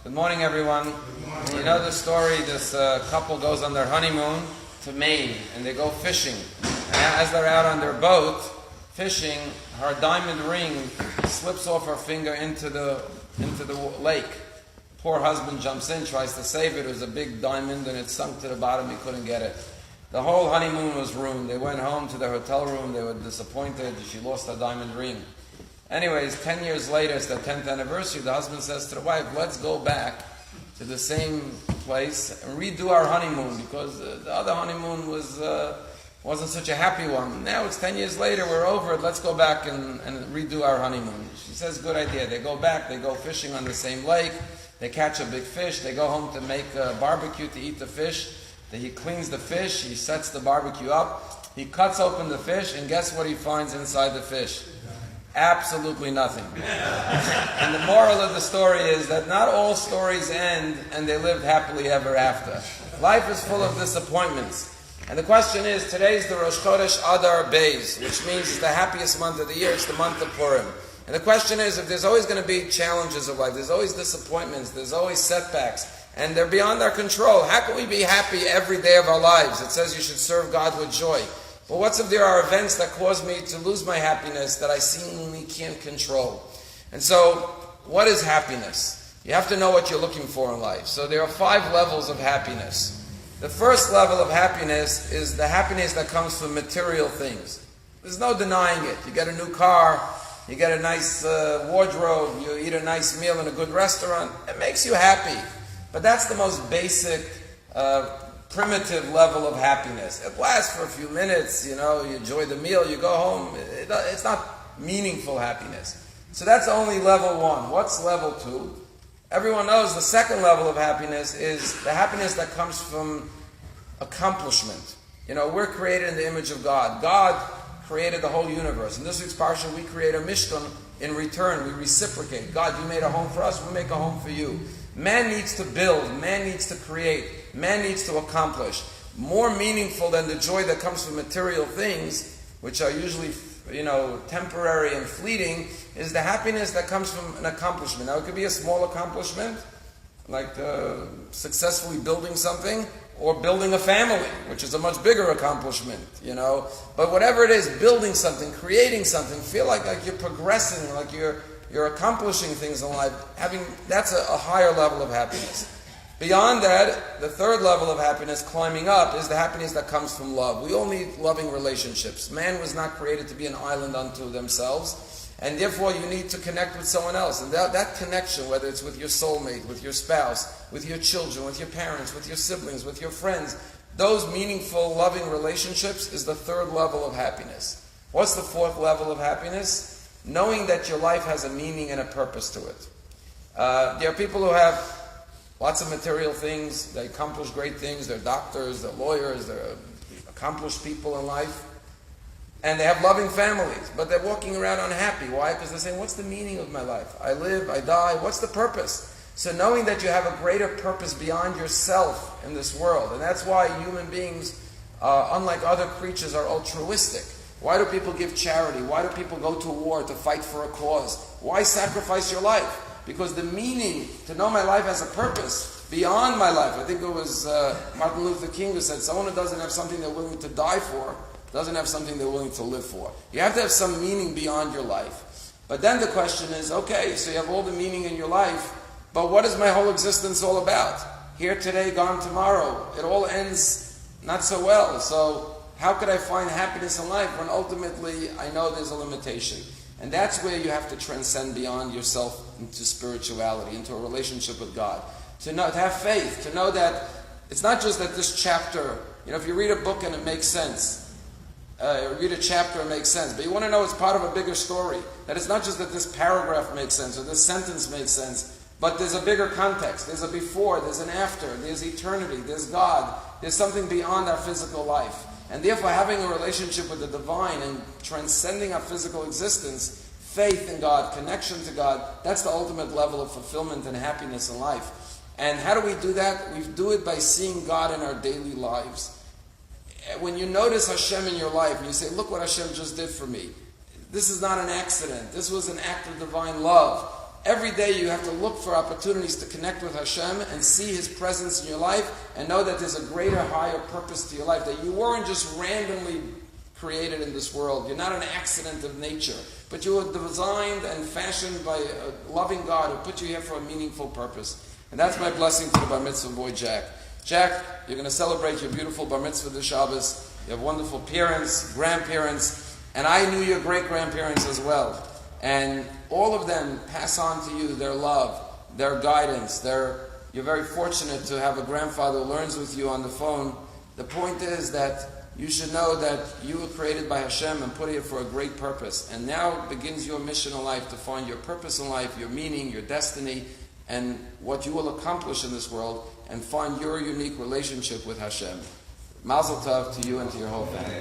Good morning, everyone. Good morning. You know the story, this couple goes on their honeymoon to Maine, and they go fishing. And as they're out on their boat fishing, her diamond ring slips off her finger into the lake. Poor husband jumps in, tries to save it. It was a big diamond, and it sunk to the bottom. He couldn't get it. The whole honeymoon was ruined. They went home to their hotel room. They were disappointed. She lost her diamond ring. Anyways, 10 years later, it's the 10th anniversary, the husband says to the wife, let's go back to the same place and redo our honeymoon, because the other honeymoon wasn't such a happy one. Now it's 10 years later, we're over it, let's go back and redo our honeymoon. She says, good idea. They go back, they go fishing on the same lake, they catch a big fish, they go home to make a barbecue to eat the fish. Then he cleans the fish, he sets the barbecue up, he cuts open the fish, and guess what he finds inside the fish? Absolutely nothing. And the moral of the story is that not all stories end and they lived happily ever after. Life is full of disappointments. And the question is, today's the Rosh Chodesh Adar Beis, which means it's the happiest month of the year, it's the month of Purim. And the question is, if there's always going to be challenges of life, there's always disappointments, there's always setbacks, and they're beyond our control, how can we be happy every day of our lives? It says you should serve God with joy. But what if there are events that cause me to lose my happiness that I seemingly can't control? And so, what is happiness? You have to know what you're looking for in life. So there are 5 levels of happiness. The first level of happiness is the happiness that comes from material things. There's no denying it. You get a new car, you get a nice wardrobe, you eat a nice meal in a good restaurant. It makes you happy. But that's the most basic primitive level of happiness. It lasts for a few minutes, you enjoy the meal, you go home. It's not meaningful happiness. So that's only level 1. What's level 2? Everyone knows the second level of happiness is the happiness that comes from accomplishment. We're created in the image of God. God created the whole universe. In this week's parsha, we create a mishkan. In return, we reciprocate. God, you made a home for us, we make a home for you. Man needs to build, man needs to create, man needs to accomplish. More meaningful than the joy that comes from material things, which are usually, temporary and fleeting, is the happiness that comes from an accomplishment. Now, it could be a small accomplishment, like successfully building something, or building a family, which is a much bigger accomplishment, But whatever it is, building something, creating something, feel like you're progressing, like you're accomplishing things in life, that's a higher level of happiness. Beyond that, the third level of happiness, climbing up, is the happiness that comes from love. We all need loving relationships. Man was not created to be an island unto themselves, and therefore you need to connect with someone else. And that connection, whether it's with your soulmate, with your spouse, with your children, with your parents, with your siblings, with your friends, those meaningful, loving relationships is the third level of happiness. What's the fourth level of happiness? Knowing that your life has a meaning and a purpose to it. There are people who have lots of material things, they accomplish great things, they're doctors, they're lawyers, they're accomplished people in life, and they have loving families, but they're walking around unhappy. Why? Because they're saying, what's the meaning of my life? I live, I die, what's the purpose? So knowing that you have a greater purpose beyond yourself in this world, and that's why human beings, unlike other creatures, are altruistic. Why do people give charity? Why do people go to war to fight for a cause? Why sacrifice your life? Because the meaning, to know my life has a purpose beyond my life. I think it was Martin Luther King who said, someone who doesn't have something they're willing to die for doesn't have something they're willing to live for. You have to have some meaning beyond your life. But then the question is, okay, so you have all the meaning in your life, but what is my whole existence all about? Here today, gone tomorrow. It all ends not so well. So how could I find happiness in life when ultimately I know there's a limitation? And that's where you have to transcend beyond yourself into spirituality, into a relationship with God. To have faith, to know that it's not just that this chapter, if you read a book and it makes sense, read a chapter and it makes sense, but you want to know it's part of a bigger story. That it's not just that this paragraph makes sense or this sentence makes sense, but there's a bigger context. There's a before, there's an after, there's eternity, there's God, there's something beyond our physical life. And therefore having a relationship with the divine and transcending our physical existence, faith in God, connection to God, that's the ultimate level of fulfillment and happiness in life. And how do we do that? We do it by seeing God in our daily lives. When you notice Hashem in your life and you say, look what Hashem just did for me. This is not an accident. This was an act of divine love. every day you have to look for opportunities to connect with Hashem and see His presence in your life and know that there's a greater, higher purpose to your life, that you weren't just randomly created in this world. You're not an accident of nature, but you were designed and fashioned by a loving God who put you here for a meaningful purpose. And that's my blessing to the bar mitzvah boy, Jack. Jack, you're going to celebrate your beautiful bar mitzvah this Shabbos. You have wonderful parents, grandparents, and I knew your great-grandparents as well. And all of them pass on to you their love, their guidance. You're very fortunate to have a grandfather who learns with you on the phone. The point is that you should know that you were created by Hashem and put here for a great purpose. And now begins your mission in life to find your purpose in life, your meaning, your destiny, and what you will accomplish in this world, and find your unique relationship with Hashem. Mazel tov to you and to your whole family.